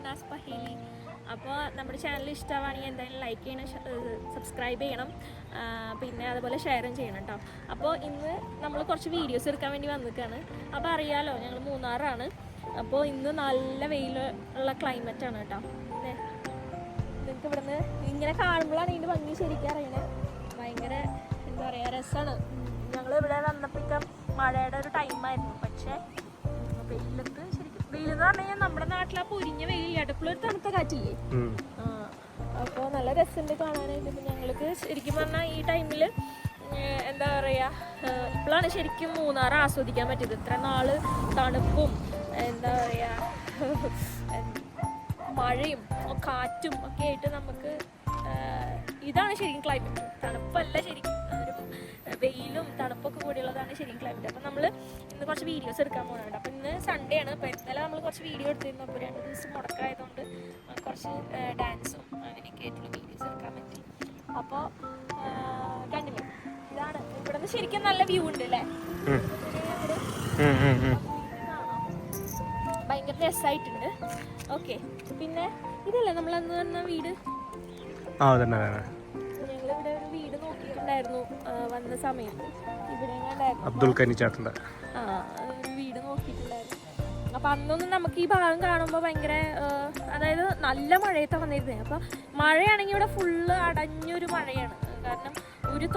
ഷഹനാസ് പഹേലി. അപ്പോൾ നമ്മുടെ ചാനൽ ഇഷ്ടമാണെങ്കിൽ എന്തായാലും ലൈക്ക് ചെയ്യണം, സബ്സ്ക്രൈബ് ചെയ്യണം, പിന്നെ അതുപോലെ ഷെയറും ചെയ്യണം കേട്ടോ. അപ്പോൾ ഇന്ന് നമ്മൾ കുറച്ച് വീഡിയോസ് എടുക്കാൻ വേണ്ടി വന്നിട്ടാണ്. അപ്പോൾ അറിയാലോ ഞങ്ങൾ മൂന്നാറാണ്. അപ്പോൾ ഇന്ന് നല്ല വെയിലുള്ള ക്ലൈമറ്റാണ് കേട്ടോ. പിന്നെ നിങ്ങൾക്ക് ഇവിടുന്ന് ഇങ്ങനെ കാണുമ്പോഴാണ് ഇതിൻ്റെ ഭംഗി ശരിക്കും അറിയണേ. ഭയങ്കര എന്താ പറയുക, രസമാണ്. ഞങ്ങൾ ഇവിടെ വന്നപ്പോഴേക്കും മഴയുടെ ഒരു ടൈമായിരുന്നു. പക്ഷേ വെയിലത്ത് ശരിക്കും വെയിലെന്ന് പറഞ്ഞു കഴിഞ്ഞാൽ നമ്മുടെ നാട്ടിൽ ആ പൊരിഞ്ഞ വെയിലില്ല, അടുക്കളൊരു തണുത്ത കാറ്റില്ലേ. അപ്പോൾ നല്ല രസമുണ്ട് കാണാനായിട്ട്. ഇപ്പം ഞങ്ങൾക്ക് ശരിക്കും പറഞ്ഞാൽ ഈ ടൈമിൽ എന്താ പറയുക, ഇപ്പോഴാണ് ശരിക്കും മൂന്നാർ ആസ്വദിക്കാൻ പറ്റിയത്. ഇത്ര നാൾ തണുപ്പും എന്താ പറയുക മഴയും കാറ്റും ഒക്കെ ആയിട്ട് നമുക്ക് ഇതാണ് ശരിക്കും ക്ലൈമറ്റ്. തണുപ്പല്ല ശരിക്കും, ഒരു വെയിലും തണുപ്പൊക്കെ കൂടിയുള്ളതാണ് ശരിക്കും ക്ലൈമറ്റ്. അപ്പം നമ്മൾ ഇന്ന് കുറച്ച് വീഡിയോസ് എടുക്കാൻ പോകുന്നുണ്ട്. അപ്പം ഇന്ന് സൺഡേ ആണ്. അപ്പോൾ ഇന്നലെ നമ്മൾ കുറച്ച് വീഡിയോ എടുത്തിരുന്നു. അപ്പോൾ 2 ദിവസം മുടക്കായതുകൊണ്ട് കുറച്ച് ഡാൻസും അങ്ങനെയൊക്കെ ആയിട്ടുള്ള വീഡിയോസ് എടുക്കാൻ പറ്റി. അപ്പോൾ കണ്ടില്ലേ, ഇതാണ് ഇവിടെ നിന്ന് ശരിക്കും നല്ല വ്യൂ ഉണ്ട് അല്ലേ. ഭയങ്കര രസമായിട്ടുണ്ട്. ഓക്കെ, പിന്നെ ഇതല്ലേ നമ്മൾ അന്ന് വന്ന വീട്. ഞങ്ങളിവിടെ ഒരു വീട് നോക്കിയിട്ടുണ്ടായിരുന്നു വന്ന സമയത്ത്. ഇവിടെ അബ്ദുൽ കനിച്ചാട്ടൻ്റെ ഒരു വീട് നോക്കിയിട്ടുണ്ടായിരുന്നു. അപ്പം അന്നൊന്നും നമുക്ക് ഈ ഭാഗം കാണുമ്പോൾ ഭയങ്കര അതായത് നല്ല മഴയത്താണ് വന്നിരുന്നത്. അപ്പം മഴയാണെങ്കിൽ ഇവിടെ ഫുള്ള് അടഞ്ഞൊരു മഴയാണ്. കാരണം ഒരു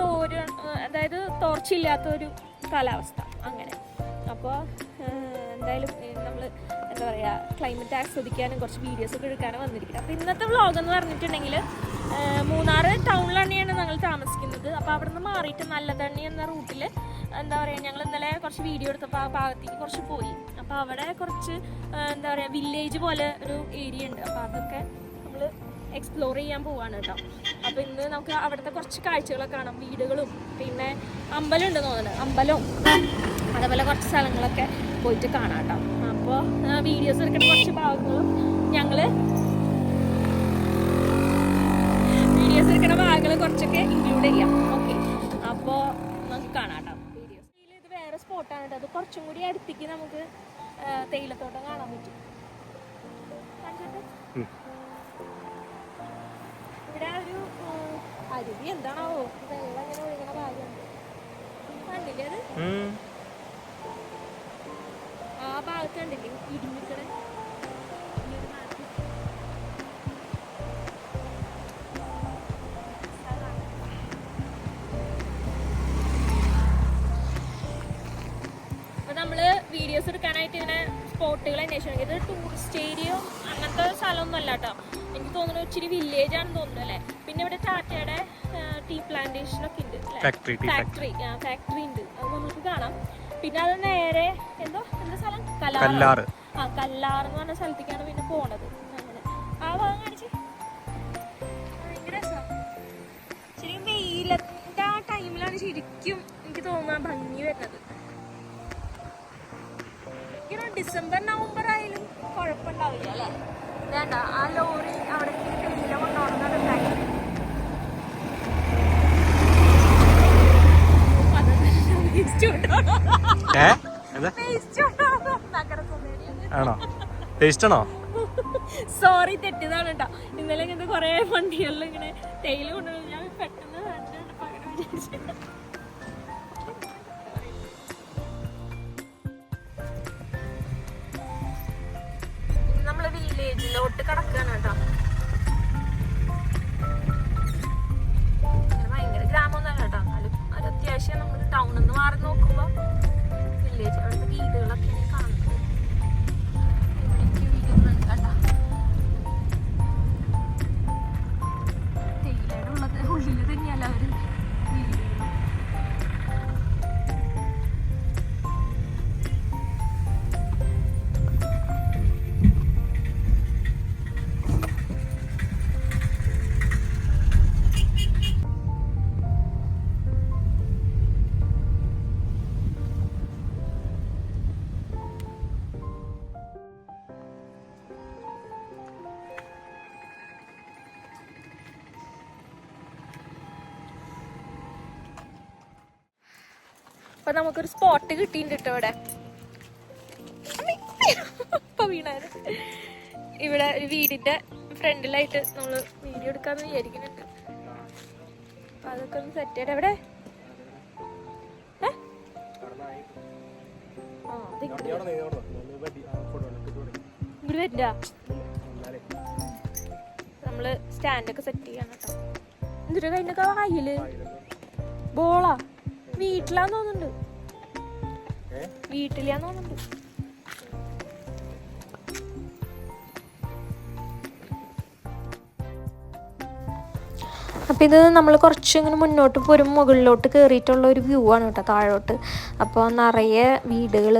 അതായത് തോർച്ചയില്ലാത്തൊരു കാലാവസ്ഥ അങ്ങനെ. അപ്പോൾ എന്തായാലും നമ്മൾ എന്താ പറയുക, ക്ലൈമറ്റ് ആസ്വദിക്കാനും കുറച്ച് വീഡിയോസൊക്കെ എടുക്കാനും വന്നിരിക്കുന്നത്. അപ്പോൾ ഇന്നത്തെ വ്ളോഗ് എന്ന് പറഞ്ഞിട്ടുണ്ടെങ്കിൽ മൂന്നാർ ടൗണിലാണ് ഞങ്ങൾ താമസിക്കുന്നത്. അപ്പോൾ അവിടെ നിന്ന് മാറിയിട്ട് നല്ലതണ്ണി എന്ന റൂട്ടിൽ എന്താ പറയുക, ഞങ്ങൾ ഇന്നലെ കുറച്ച് വീഡിയോ എടുത്തപ്പോൾ ആ ഭാഗത്തേക്ക് കുറച്ച് പോയി. അപ്പോൾ അവിടെ കുറച്ച് എന്താ പറയുക വില്ലേജ് പോലെ ഒരു ഏരിയ ഉണ്ട്. അപ്പോൾ അതൊക്കെ നമ്മൾ എക്സ്പ്ലോർ ചെയ്യാൻ പോവാണ് കേട്ടോ. അപ്പോൾ ഇന്ന് നമുക്ക് അവിടുത്തെ കുറച്ച് കാഴ്ചകളൊക്കെ കാണാം, വീടുകളും പിന്നെ അമ്പലം ഉണ്ട് തോന്നുന്നുണ്ട്, അമ്പലവും അതേപോലെ കുറച്ച് സ്ഥലങ്ങളൊക്കെ പോയിട്ട് കാണാം കേട്ടോ. അപ്പോൾ വീഡിയോസ് എടുക്കുന്ന കുറച്ച് ഭാഗങ്ങളും വീഡിയോസ് എടുക്കുന്ന ഭാഗങ്ങൾ കുറച്ചൊക്കെ ഇൻക്ലൂഡ് ചെയ്യാം. ഓക്കെ, അപ്പോൾ നമുക്ക് കാണാം കേട്ടോ വീഡിയോസ്. ഇത് വേറെ സ്പോട്ടാണ് കേട്ടോ. അത് കുറച്ചും കൂടി അടുത്തേക്ക് നമുക്ക് തേയിലത്തോട്ടം കാണാൻ പറ്റും. ഇവിടെ ഒരു അരുവി എന്താണാവോ, വെള്ളം ഇങ്ങനെ ഒഴുകണ ഭാഗമുണ്ട്, കണ്ടില്ലേ അത്? ആ ഭാഗത്ത് കണ്ടില്ലേ ഇടിഞ്ഞിക്കണ അപ്പൊ നമ്മള് വീഡിയോസ് എടുക്കാനായിട്ട് ഇങ്ങനെ സ്പോട്ടുകൾ അന്വേഷിക്കണം. ഇത് ടൂറിസ്റ്റ് ഏരിയ അങ്ങനത്തെ സ്ഥലമൊന്നും അല്ല കേട്ടോ. എനിക്ക് തോന്നുന്നു ഇച്ചിരി വില്ലേജ് ആണെന്ന് തോന്നുന്നു അല്ലേ. പിന്നെ ഇവിടെ ടാറ്റയുടെ ടീ പ്ലാന്റേഷൻ ഒക്കെ ഉണ്ട്, ഫാക്ടറി ഉണ്ട്, അത് നമുക്ക് കാണാം. പിന്നെ അത് നേരെ എന്താ സ്ഥലം, കല്ലാർ എന്ന് പറഞ്ഞ സ്ഥലത്തേക്കാണ് പിന്നെ പോണത്. അങ്ങനെ ആ ഭാഗം കാണിച്ച് ഭയങ്കര രസമാണ്. ശരിക്കും വെയിലത്തെ ആ ടൈമിലാണ് ശരിക്കും എനിക്ക് തോന്നുന്ന ഭംഗി വരുന്നത്. ഡിസംബർ നവംബർ ആയാലും കുഴപ്പമുണ്ടാവില്ല അല്ലേ. വേണ്ട, ആ ലോറി അവിടെ തേയില കൊണ്ടുപോകുന്നത് ഫാക്ടറി. സോറി, തെറ്റിയതാണ് കേട്ടോ. ഇന്നലെ ഇങ്ങനത്തെ കുറെ വണ്ടികളിൽ ഇങ്ങനെ തേയില കൊണ്ടുപോയി ഞാൻ പെട്ടെന്ന് വിചാരിച്ചു. നമ്മള് വില്ലേജിലോട്ട് കടക്കുകയാണ് കേട്ടോ. ഭയങ്കര ഗ്രാമമൊന്നുമല്ല കേട്ടോ, എന്നാലും അത് അത്യാവശ്യം നമ്മൾ ടൗണിൽ നിന്ന് മാറി നോക്കുമ്പോ വില്ലേജ്, അവിടുത്തെ വീടുകളൊക്കെ കാണുന്നത്. വീടുകളുണ്ട് കേട്ടോ, തേയിലയുടെ ഉള്ളിൽ തന്നെയല്ല അവര് വീടുകൾ. അപ്പൊ നമുക്കൊരു സ്പോട്ട് കിട്ടിയിട്ടുണ്ട് ഇവിടെ. ഇപ്പൊ വീണാല് ഇവിടെ ഒരു വീടിന്റെ ഫ്രണ്ടിലായിട്ട് നമ്മൾ വീഡിയോ എടുക്കാന്ന് വിചാരിക്കുന്നുണ്ട്. അപ്പൊ അതൊക്കെ ഒന്ന് സെറ്റ് ചെയ്യട്ടെ. എവിടെ ഇവിടെ വരില്ല. നമ്മള് സ്റ്റാൻഡൊക്കെ സെറ്റ് ചെയ്യണം കേട്ടോ. എന്നിട്ട് കഴിഞ്ഞൊക്കെ വായില് ബോളാ വീട്ടിലാന്ന് തോന്നുന്നുണ്ട്. വീട്ടിലാന്ന് തോന്നുന്നുണ്ട്. അപ്പോൾ ഇത് നമ്മൾ കുറച്ച് ഇങ്ങനെ മുന്നോട്ട് പോരും മുകളിലോട്ട് കയറിയിട്ടുള്ള ഒരു വ്യൂ ആണ് കേട്ടോ താഴോട്ട്. അപ്പോൾ നിറയെ വീടുകൾ,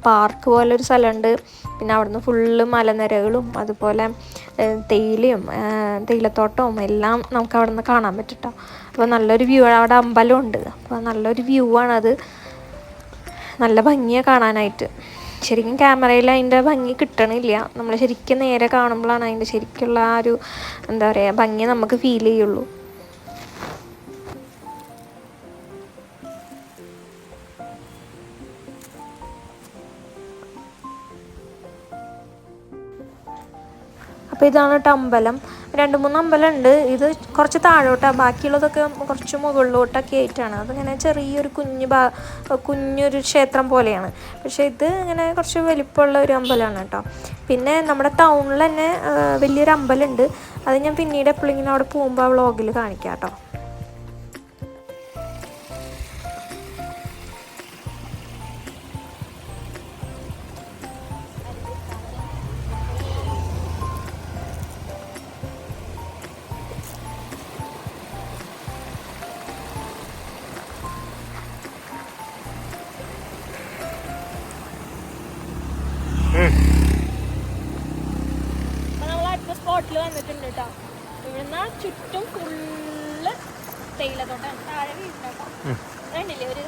പാർക്ക് പോലെ ഒരു സ്ഥലമുണ്ട്. പിന്നെ അവിടുന്ന് ഫുള്ള് മലനിരകളും അതുപോലെ തേയിലത്തോട്ടവും എല്ലാം നമുക്ക് അവിടെ നിന്ന് കാണാൻ പറ്റും കേട്ടോ. അപ്പോൾ നല്ലൊരു വ്യൂ ആണ്. അവിടെ അമ്പലമുണ്ട്. അപ്പോൾ നല്ലൊരു വ്യൂ ആണത്. നല്ല ഭംഗിയാണ് കാണാനായിട്ട്. ശരിക്കും ക്യാമറയിൽ അതിൻ്റെ ഭംഗി കിട്ടണില്ല. നമ്മൾ ശരിക്കും നേരെ കാണുമ്പോഴാണ് അതിൻ്റെ ശരിക്കുള്ള ആ ഒരു എന്താ പറയുക ഭംഗി നമുക്ക് ഫീൽ ചെയ്യുള്ളൂ. അപ്പോൾ ഇതാണ് കേട്ടോ അമ്പലം. 2-3 അമ്പലമുണ്ട്. ഇത് കുറച്ച് താഴോട്ടാണ്, ബാക്കിയുള്ളതൊക്കെ കുറച്ച് മുകളിലോട്ടൊക്കെ ആയിട്ടാണ്. അതിങ്ങനെ ചെറിയൊരു കുഞ്ഞൊരു ക്ഷേത്രം പോലെയാണ്. പക്ഷേ ഇത് ഇങ്ങനെ കുറച്ച് വലിപ്പമുള്ള ഒരു അമ്പലമാണ് കേട്ടോ. പിന്നെ നമ്മുടെ ടൗണിൽ തന്നെ വലിയൊരു അമ്പലമുണ്ട്. അത് ഞാൻ പിന്നീട് എപ്പോഴെങ്കിലും അവിടെ പോകുമ്പോൾ ആ വ്ളോഗിൽ കാണിക്കാം കേട്ടോ. സ്പോട്ടിൽ വന്നിട്ടുണ്ട് കേട്ടോ. ഇവിടുന്ന് ചുറ്റും ഫുള്ള് തേയിലത്തോട്ടം. താഴെ വീടുണ്ടോ വേണ്ടില്ലേ ഒരു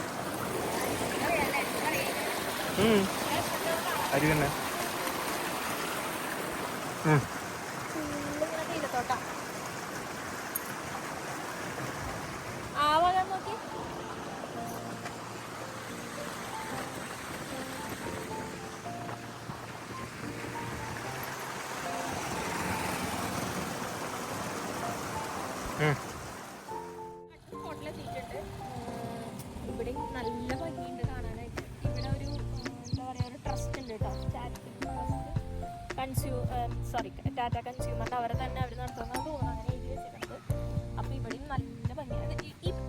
തേയിലത്തോട്ടം. ആ വക നോക്കി ഹോട്ടലെത്തിയിട്ടുണ്ട്. ഇവിടെ നല്ല ഭംഗിയുണ്ട് കാണാനായിട്ട്. ഇവിടെ ഒരു എന്താ പറയുക ഒരു ട്രസ്റ്റ് ഉണ്ട് കേട്ടോ. ടാറ്റ കൺസ്യൂമറിൻ്റെ അവരെ തന്നെ അവർ നടത്തുന്നത് തോന്നുന്നു. അങ്ങനെ എഴുതി വെച്ചിട്ടുണ്ട്. അപ്പോൾ ഇവിടെയും നല്ല ഭംഗിയാണ്.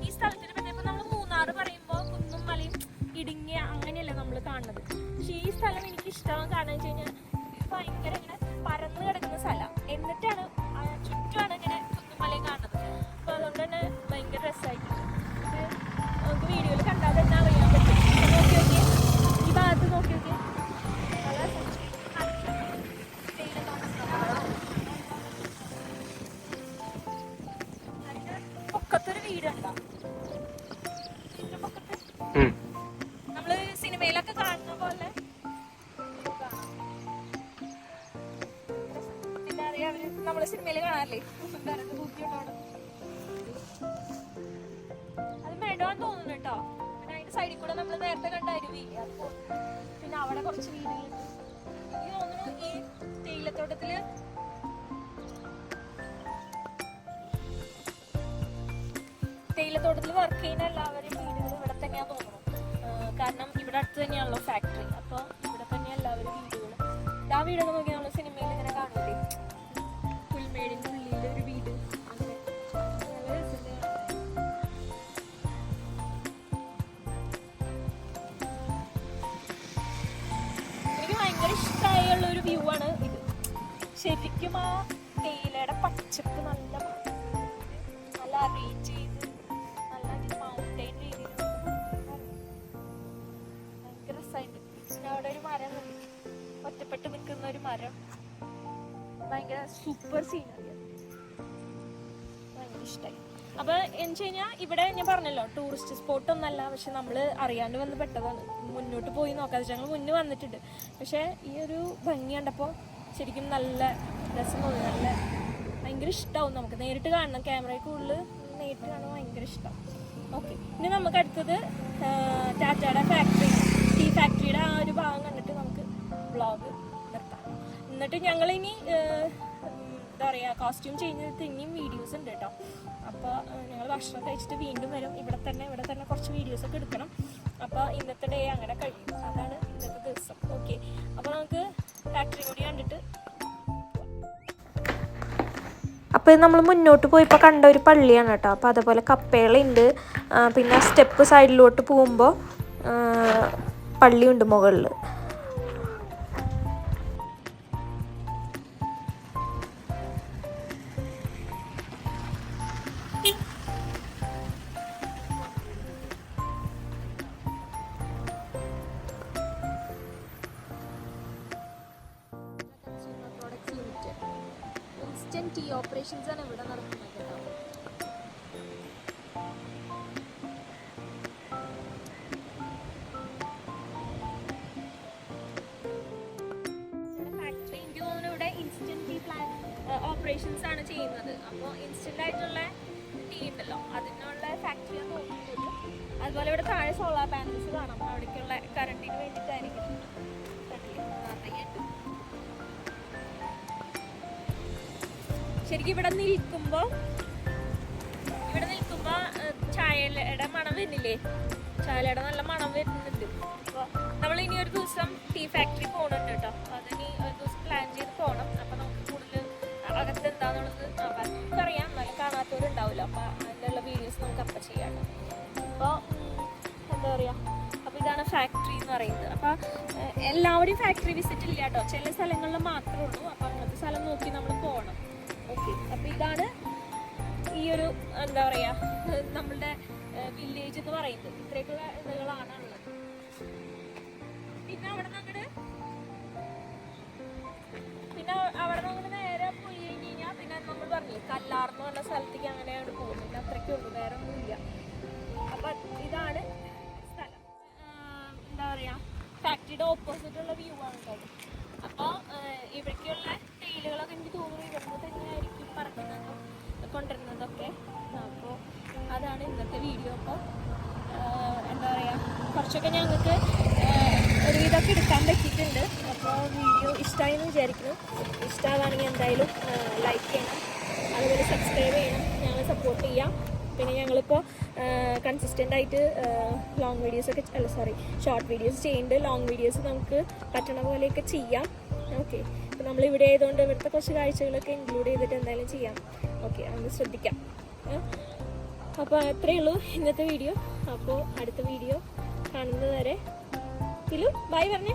ഈ സ്ഥലത്തിന് പറ്റി ഇപ്പോൾ നമ്മൾ മൂന്നാർ പറയുമ്പോൾ കുന്നും മലയും ഇടുങ്ങിയ അങ്ങനെയല്ല നമ്മൾ കാണുന്നത്. പക്ഷേ ഈ സ്ഥലം എനിക്ക് ഇഷ്ടമാണ്. കാരണം വെച്ച് കഴിഞ്ഞാൽ ഭയങ്കര ഇങ്ങനെ പരന്ന് കിടക്കുന്ന സ്ഥലം, എന്നിട്ടാണ് ചുറ്റുമാണ് ഇങ്ങനെ കുന്നും മലയും കാണുന്നത്. അപ്പോൾ അതുകൊണ്ട് തന്നെ ഭയങ്കര രസമായിട്ട് നമുക്ക് വീഡിയോയിൽ കണ്ടാൽ തന്നെ അറിയാൻ പറ്റും. നോക്കി നോക്കിയേ, ഈ ഭാഗത്ത് നോക്കി നോക്കിയേ, പൊക്കത്തൊരു വീടുണ്ടോ പൊക്കത്ത് നമ്മള് സിനിമയിലൊക്കെ കാണുന്ന പോലെ. പിന്നെ അറിയാം അവര് നമ്മള് സിനിമയില് കാണാറില്ലേ അത് മെഡോന്ന് തോന്നുന്നു കേട്ടോ. പിന്നെ അതിന്റെ സൈഡിൽ കൂടെ നമ്മള് നേരത്തെ കണ്ട അരുവിയില്ലേ അത്. പിന്നെ അവിടെ കുറച്ച് വീടുകളുണ്ട്. എനിക്ക് തോന്നുന്നു ഈ തേയിലത്തോട്ടത്തില് വർക്ക് ചെയ്യുന്ന എല്ലാവരും വീടുകൾ ഇവിടെ തന്നെയാന്ന് തോന്നുന്നു. കാരണം ഇവിടെ അടുത്ത് തന്നെയാണല്ലോ ഫാക്ടറി. അപ്പോൾ ഇവിടെ തന്നെ എല്ലാവരും വീടുകൾ. ആ വീടൊക്കെ നോക്കി നമ്മൾ സിനിമയിൽ ഇങ്ങനെ കാണൂലേ, പുൽമേടിൻ്റെ ഉള്ളിൽ ഒരു വീട്. അങ്ങനെ നല്ല രസമുണ്ട്. എനിക്ക് ഭയങ്കര ഇഷ്ടമായുള്ള ഒരു വ്യൂ ആണ് ഇത്. ശരിക്കും ആ തേയിലയുടെ പച്ചപ്പ് നല്ല അറേഞ്ച് ചെയ്ത് നല്ല മൗണ്ടൈൻ രീതിയിൽ ഭയങ്കര രസമായിട്ട്. പിന്നെ അവിടെ ഒരു മരം ഒറ്റപ്പെട്ട് നിൽക്കുന്ന ഒരു മരം, ഭയങ്കര സൂപ്പർ സീനറി. ഭയങ്കര ഇഷ്ടമായി. അപ്പോൾ എന്ന് വെച്ച് കഴിഞ്ഞാൽ ഇവിടെ ഞാൻ പറഞ്ഞല്ലോ ടൂറിസ്റ്റ് സ്പോട്ടൊന്നല്ല. പക്ഷെ നമ്മൾ അറിയാണ്ട് വന്ന് പെട്ടതാണ്. മുന്നോട്ട് പോയി നോക്കാതെ ഞങ്ങൾ മുന്നേ വന്നിട്ടുണ്ട്. പക്ഷേ ഈ ഒരു ഭംഗി കണ്ടപ്പോൾ ശരിക്കും നല്ല രസം തോന്നി. നല്ല ഭയങ്കര ഇഷ്ടമാവും. നമുക്ക് നേരിട്ട് കാണണം. ക്യാമറയിൽ കൂടുതൽ നേരിട്ട് കാണാൻ ഭയങ്കര ഇഷ്ടം. ഓക്കെ, ഇനി നമുക്ക് അടുത്തത് ടാറ്റയുടെ ഫാക്ടറി, ടീ ഫാക്ടറിയുടെ ആ ഒരു ഭാഗം കണ്ടിട്ട് നമുക്ക് വ്ളോഗ് നിർത്താം. എന്നിട്ട് ഞങ്ങളിനി എന്താ പറയുക കോസ്റ്റ്യൂം ചേഞ്ച് ചെയ്തിട്ട് ഇനിയും വീഡിയോസ് ഉണ്ട് കേട്ടോ. അപ്പോൾ ഞങ്ങൾ ഭക്ഷണം കഴിച്ചിട്ട് വീണ്ടും വരും. ഇവിടെ തന്നെ കുറച്ച് വീഡിയോസൊക്കെ എടുക്കണം. അപ്പോൾ ഇന്നത്തെ ഡേ അങ്ങനെ കഴിയും. അതാണ് ഇന്നത്തെ ദിവസം. ഓക്കെ, അപ്പോൾ നമുക്ക് ഫാക്ടറി കൂടി കണ്ടിട്ട്. അപ്പോൾ ഇത് നമ്മൾ മുന്നോട്ട് പോയപ്പോൾ കണ്ട ഒരു പള്ളിയാണ് കേട്ടോ. അപ്പോൾ അതുപോലെ കപ്പേളുണ്ട്, പിന്നെ സ്റ്റെപ്പ് സൈഡിലോട്ട് പോകുമ്പോൾ പള്ളിയുണ്ട് മുകളിൽ. ടീ ഓപ്പറേഷൻസ് ആണ് ഇവിടെ നടക്കുന്നത് കേട്ടോ. ഫാക്ടറി എനിക്ക് തോന്നുന്നു ഇവിടെ ഇൻസ്റ്റന്റ് ടീ ഓപ്പറേഷൻസ് ആണ് ചെയ്യുന്നത്. അപ്പോൾ ഇൻസ്റ്റന്റ് ആയിട്ടുള്ള ടീ ഉണ്ടല്ലോ അതിനുള്ള ഫാക്ടറിയാണ് തോന്നുന്നത്. അതുപോലെ ഇവിടെ താഴെ സോളാർ പാനൽസ് കാണാം. അവിടേക്കുള്ള കറണ്ടിന് വേണ്ടിയിട്ടായിരിക്കും. ശരിക്കും ഇവിടെ നിൽക്കുമ്പോൾ ചായയുടെ മണം വരുന്നില്ലേ? ചായയുടെ നല്ല മണം വരുന്നുണ്ട്. അപ്പോൾ നമ്മൾ ഇനി ഒരു ദിവസം ടീ ഫാക്ടറി പോകണുണ്ട് കേട്ടോ. അതിനി ഒരു ദിവസം പ്ലാൻ ചെയ്ത് പോകണം. അപ്പോൾ നമുക്ക് കൂടുതൽ അകത്ത് എന്താണെന്നുള്ളത് നമുക്കറിയാം, നല്ല കാണാത്തവരുണ്ടാവില്ല. അപ്പോൾ അതിനുള്ള വീഡിയോസ് നമുക്ക് അപ്പം ചെയ്യാം. അപ്പോൾ എന്താ പറയുക, അപ്പോൾ ഇതാണ് ഫാക്ടറി എന്ന് പറയുന്നത്. അപ്പോൾ എല്ലാവരും ഫാക്ടറി വിസിറ്റ് ഇല്ല കേട്ടോ, ചില സ്ഥലങ്ങളിൽ മാത്രമേ ഉള്ളൂ. അപ്പോൾ അങ്ങനത്തെ സ്ഥലം നോക്കി നമ്മൾ പോകണം. ഓക്കെ, അപ്പോൾ ഇതാണ് ഈ ഒരു എന്താ പറയുക നമ്മളുടെ വില്ലേജ് എന്ന് പറയുന്നത്. ഇത്രയൊക്കെയുള്ള ഇതുകളാണ് ഉള്ളത്. പിന്നെ അവിടെ നിന്ന് നേരെ പോയി കഴിഞ്ഞ് കഴിഞ്ഞാൽ പിന്നെ നമ്മൾ പറഞ്ഞില്ലേ കല്ലാർന്ന് പറഞ്ഞ സ്ഥലത്തേക്ക് അങ്ങനെയാണ് പോകുന്നത്. അത്രയ്ക്കേ ഉള്ളൂ, വേറെ ഒന്നുമില്ല. അപ്പം ഇതാണ് സ്ഥലം. എന്താ പറയുക, ഫാക്ടറിയുടെ ഓപ്പോസിറ്റുള്ള വ്യൂ ആണ് കേട്ടോ. അപ്പോൾ ഇവിടേക്കുള്ള തേയിലകളൊക്കെ എനിക്ക് തോന്നുന്നു ഇവിടുന്ന് തന്നെയായിരിക്കും പറക്കുന്നതും കൊണ്ടുവരുന്നതൊക്കെ. അപ്പോൾ അതാണ് ഇന്നത്തെ വീഡിയോ. അപ്പോൾ എന്താ പറയുക, കുറച്ചൊക്കെ ഞങ്ങൾക്ക് ഒരുവിധമൊക്കെ എടുക്കാൻ പറ്റിയിട്ടുണ്ട്. അപ്പോൾ വീഡിയോ ഇഷ്ടമായി എന്ന് വിചാരിക്കുന്നു. ഇഷ്ടമാണെങ്കിൽ എന്തായാലും ലൈക്ക് ചെയ്യണം, അതുപോലെ സബ്സ്ക്രൈബ് ചെയ്യണം, ഞങ്ങളെ സപ്പോർട്ട് ചെയ്യാം. പിന്നെ ഞങ്ങളിപ്പോൾ കൺസിസ്റ്റൻ്റ് ആയിട്ട് ലോങ് വീഡിയോസൊക്കെ ഷോർട്ട് വീഡിയോസ് ചെയ്യുന്നുണ്ട്. ലോങ് വീഡിയോസ് നമുക്ക് പറ്റണ പോലെയൊക്കെ ചെയ്യാം. ഓക്കെ, ഇപ്പോൾ നമ്മളിവിടെ ആയതുകൊണ്ട് ഇവിടുത്തെ കുറച്ച് കാഴ്ചകളൊക്കെ ഇൻക്ലൂഡ് ചെയ്തിട്ട് എന്തായാലും ചെയ്യാം. ഓക്കെ, അതൊന്ന് ശ്രദ്ധിക്കാം. അപ്പോൾ അത്രയേ ഉള്ളൂ ഇന്നത്തെ വീഡിയോ. അപ്പോൾ അടുത്ത വീഡിയോ കാണുന്നത് വരെ ബൈ പറഞ്ഞേ.